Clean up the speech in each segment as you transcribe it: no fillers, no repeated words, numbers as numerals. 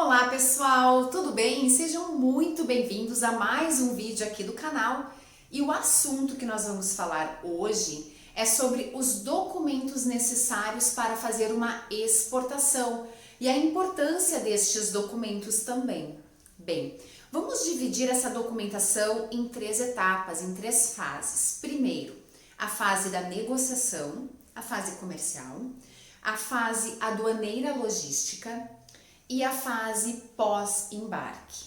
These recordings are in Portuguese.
Olá pessoal, tudo bem? Sejam muito bem-vindos a mais um vídeo aqui do canal. E o assunto que nós vamos falar hoje é sobre os documentos necessários para fazer uma exportação e a importância destes documentos também. Bem, vamos dividir essa documentação em três etapas, em três fases. Primeiro, a fase da negociação, a fase comercial, a fase aduaneira logística e a fase pós-embarque.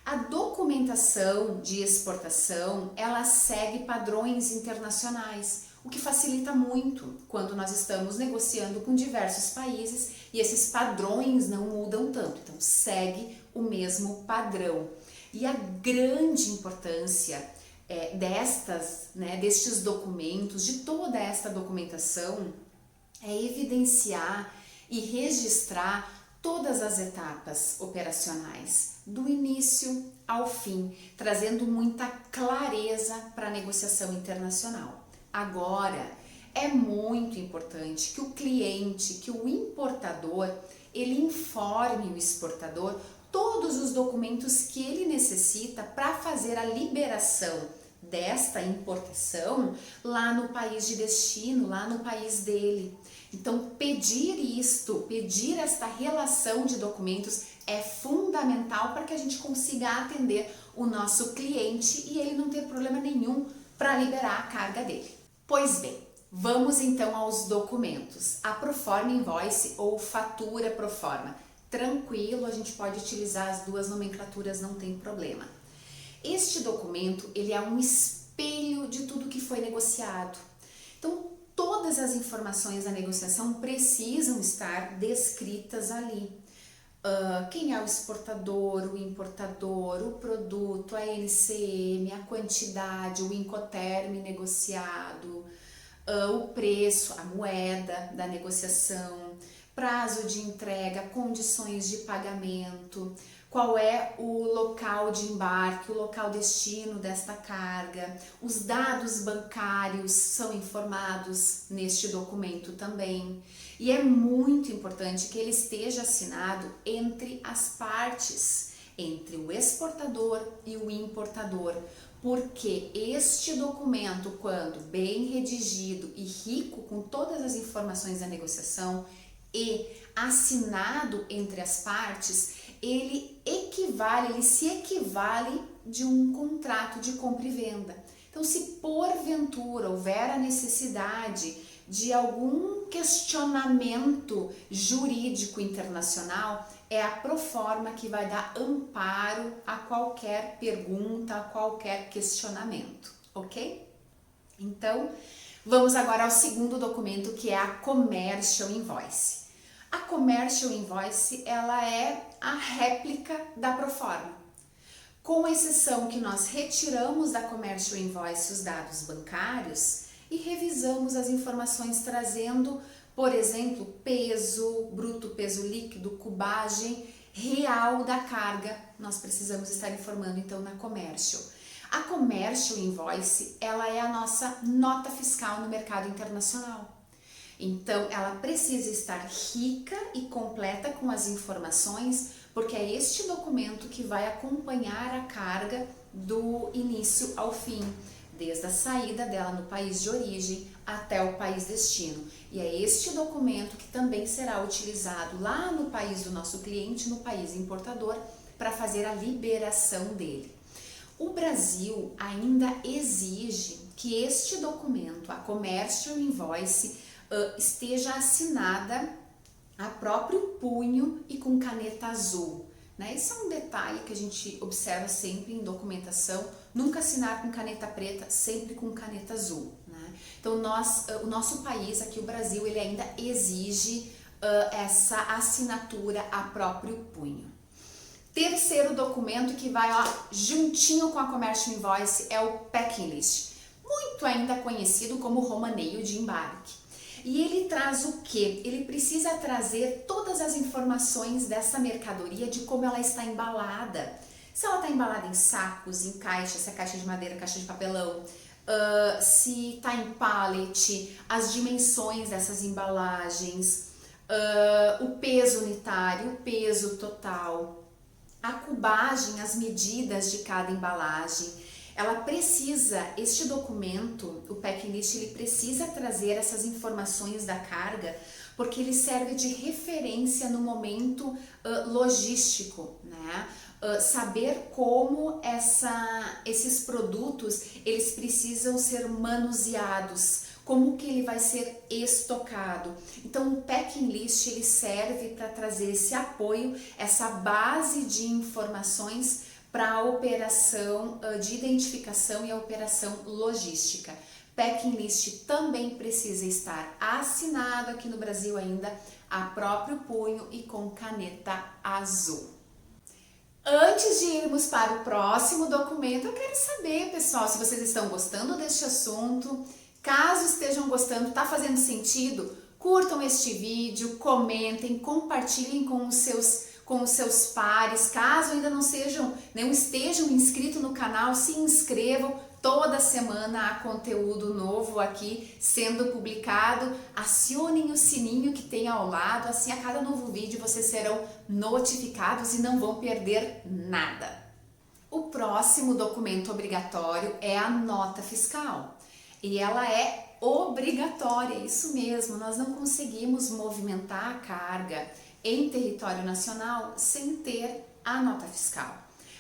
A documentação de exportação, ela segue padrões internacionais, o que facilita muito quando nós estamos negociando com diversos países e esses padrões não mudam tanto, então segue o mesmo padrão. E a grande importância destes documentos, de toda esta documentação, é evidenciar e registrar todas as etapas operacionais, do início ao fim, trazendo muita clareza para a negociação internacional. Agora, é muito importante que o cliente, que o importador, ele informe o exportador todos os documentos que ele necessita para fazer a liberação desta importação lá no país de destino, lá no país dele. Então, pedir esta relação de documentos é fundamental para que a gente consiga atender o nosso cliente e ele não ter problema nenhum para liberar a carga dele. Pois bem, vamos então aos documentos. A Proforma Invoice ou Fatura Proforma. Tranquilo, a gente pode utilizar as duas nomenclaturas, não tem problema. Este documento, ele é um espelho de tudo que foi negociado. Então, todas as informações da negociação precisam estar descritas ali. Quem é o exportador, o importador, o produto, a NCM, a quantidade, o Incoterm negociado, o preço, a moeda da negociação, prazo de entrega, condições de pagamento, qual é o local de embarque, o local destino desta carga, os dados bancários são informados neste documento também. E é muito importante que ele esteja assinado entre as partes, entre o exportador e o importador, porque este documento, quando bem redigido e rico com todas as informações da negociação e assinado entre as partes, ele se equivale de um contrato de compra e venda. Então, se porventura houver a necessidade de algum questionamento jurídico internacional, é a Proforma que vai dar amparo a qualquer pergunta, a qualquer questionamento, ok? Então, vamos agora ao segundo documento, que é a Commercial Invoice. A Commercial Invoice, ela é a réplica da Proforma, com exceção que nós retiramos da Commercial Invoice os dados bancários e revisamos as informações trazendo, por exemplo, peso, bruto peso líquido, cubagem real da carga. Nós precisamos estar informando então na Commercial. A Commercial Invoice, ela é a nossa nota fiscal no mercado internacional. Então, ela precisa estar rica e completa com as informações, porque é este documento que vai acompanhar a carga do início ao fim, desde a saída dela no país de origem até o país destino. E é este documento que também será utilizado lá no país do nosso cliente, no país importador, para fazer a liberação dele. O Brasil ainda exige que este documento, a Commercial Invoice, esteja assinada a próprio punho e com caneta azul, né? Esse é um detalhe que a gente observa sempre em documentação, nunca assinar com caneta preta, sempre com caneta azul, né? Então o nosso país, aqui o Brasil, ele ainda exige essa assinatura a próprio punho. Terceiro documento que vai juntinho com a Commercial Invoice é o Packing List, muito ainda conhecido como romaneio de embarque. E ele traz o quê? Ele precisa trazer todas as informações dessa mercadoria, de como ela está embalada. Se ela está embalada em sacos, em caixas, se é caixa de madeira, caixa de papelão, se está em pallet, as dimensões dessas embalagens, o peso unitário, o peso total, a cubagem, as medidas de cada embalagem. Este documento, o Packing List, ele precisa trazer essas informações da carga, porque ele serve de referência no momento logístico, né? Saber como esses produtos eles precisam ser manuseados, como que ele vai ser estocado. Então o Packing List ele serve para trazer esse apoio, essa base de informações para a operação de identificação e a operação logística. Packing List também precisa estar assinado aqui no Brasil ainda a próprio punho e com caneta azul. Antes de irmos para o próximo documento, eu quero saber, pessoal, se vocês estão gostando deste assunto. Caso estejam gostando, está fazendo sentido, curtam este vídeo, comentem, compartilhem com os seus pares. Caso ainda não estejam inscritos no canal, se inscrevam. Toda semana há conteúdo novo aqui sendo publicado. Acionem o sininho que tem ao lado, assim a cada novo vídeo vocês serão notificados e não vão perder nada. O próximo documento obrigatório é a nota fiscal. E ela é obrigatória, isso mesmo, nós não conseguimos movimentar a carga em território nacional sem ter a nota fiscal.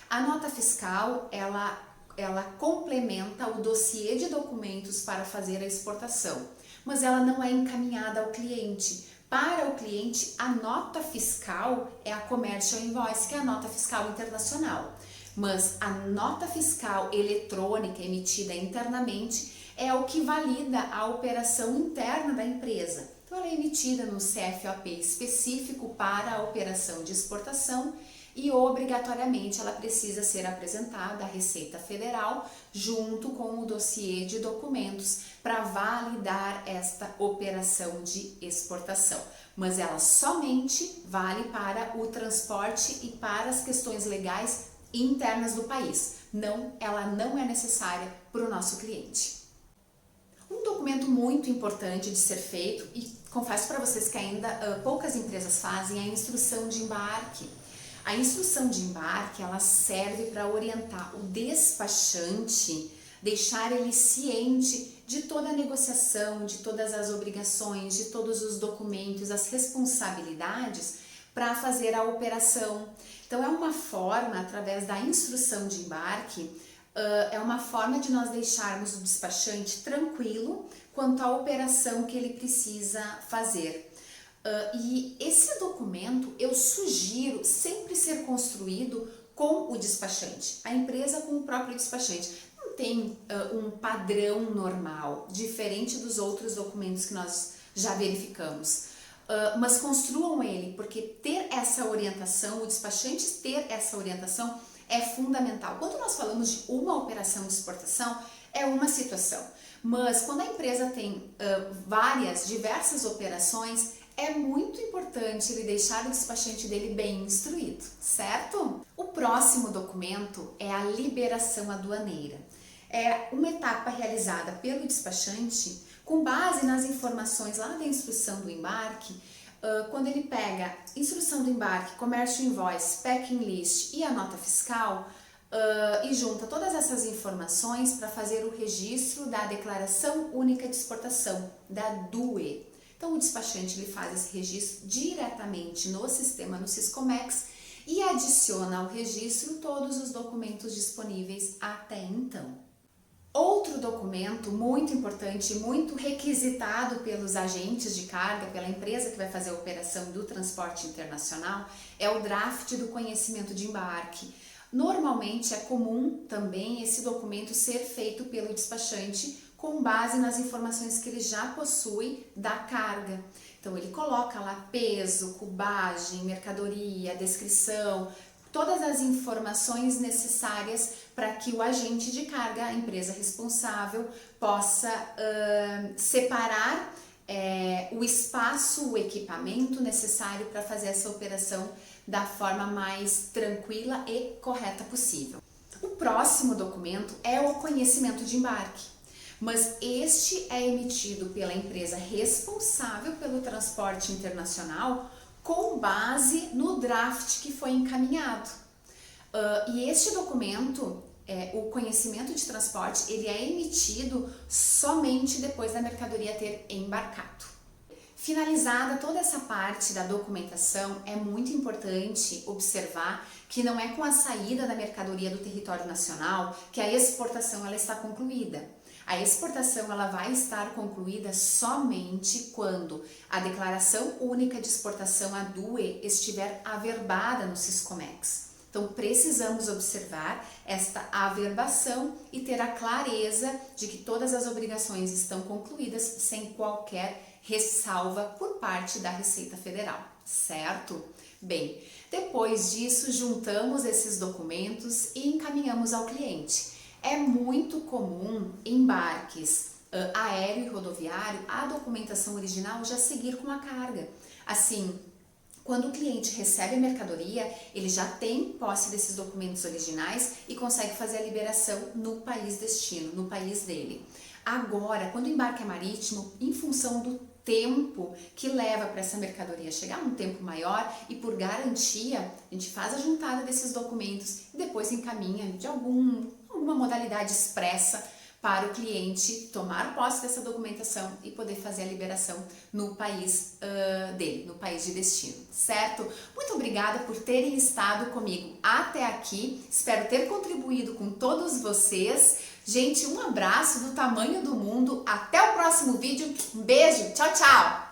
A nota fiscal, ela complementa o dossiê de documentos para fazer a exportação, mas ela não é encaminhada ao cliente. Para o cliente, a nota fiscal é a Commercial Invoice, que é a nota fiscal internacional. Mas a nota fiscal eletrônica emitida internamente é o que valida a operação interna da empresa. Então ela é emitida no CFOP específico para a operação de exportação e obrigatoriamente ela precisa ser apresentada à Receita Federal junto com o dossiê de documentos para validar esta operação de exportação. Mas ela somente vale para o transporte e para as questões legais internas do país. Ela não é necessária para o nosso cliente. Um documento muito importante de ser feito, e confesso para vocês que ainda poucas empresas fazem, é a instrução de embarque. A instrução de embarque, ela serve para orientar o despachante, deixar ele ciente de toda a negociação, de todas as obrigações, de todos os documentos, as responsabilidades para fazer a operação. Então é uma forma, através da instrução de embarque, é uma forma de nós deixarmos o despachante tranquilo quanto à operação que ele precisa fazer. E esse documento eu sugiro sempre ser construído com o despachante, a empresa com o próprio despachante. Não tem um padrão normal, diferente dos outros documentos que nós já verificamos. Mas construam ele, porque ter essa orientação, o despachante ter essa orientação é fundamental. Quando nós falamos de uma operação de exportação, é uma situação. Mas quando a empresa tem diversas operações, é muito importante ele deixar o despachante dele bem instruído, certo? O próximo documento é a liberação aduaneira. É uma etapa realizada pelo despachante com base nas informações lá da instrução do embarque. Quando ele pega instrução do embarque, Commercial Invoice, Packing List e a nota fiscal e junta todas essas informações para fazer o registro da Declaração Única de Exportação, da DUE. Então o despachante ele faz esse registro diretamente no sistema, no Siscomex, e adiciona ao registro todos os documentos disponíveis até então. Outro documento muito importante, muito requisitado pelos agentes de carga, pela empresa que vai fazer a operação do transporte internacional, é o draft do conhecimento de embarque. Normalmente é comum também esse documento ser feito pelo despachante com base nas informações que ele já possui da carga. Então ele coloca lá peso, cubagem, mercadoria, descrição, todas as informações necessárias para que o agente de carga, a empresa responsável, possa separar o espaço, o equipamento necessário para fazer essa operação da forma mais tranquila e correta possível. O próximo documento é o conhecimento de embarque. mas este é emitido pela empresa responsável pelo transporte internacional com base no draft que foi encaminhado. E este documento, o conhecimento de transporte, ele é emitido somente depois da mercadoria ter embarcado. Finalizada toda essa parte da documentação, é muito importante observar que não é com a saída da mercadoria do território nacional que a exportação ela está concluída. A exportação ela vai estar concluída somente quando a Declaração Única de Exportação, a DUE, estiver averbada no Siscomex. Então, precisamos observar esta averbação e ter a clareza de que todas as obrigações estão concluídas sem qualquer ressalva por parte da Receita Federal, certo? Bem, depois disso, juntamos esses documentos e encaminhamos ao cliente. É muito comum embarques aéreo e rodoviário, a documentação original já seguir com a carga. Assim, quando o cliente recebe a mercadoria, ele já tem posse desses documentos originais e consegue fazer a liberação no país destino, no país dele. Agora, quando o embarque é marítimo, em função do tempo que leva para essa mercadoria chegar, um tempo maior, e por garantia, a gente faz a juntada desses documentos e depois encaminha de alguma modalidade expressa para o cliente tomar posse dessa documentação e poder fazer a liberação no país dele, no país de destino, certo? Muito obrigada por terem estado comigo até aqui, espero ter contribuído com todos vocês. Gente, um abraço do tamanho do mundo, até o próximo vídeo, um beijo, tchau, tchau!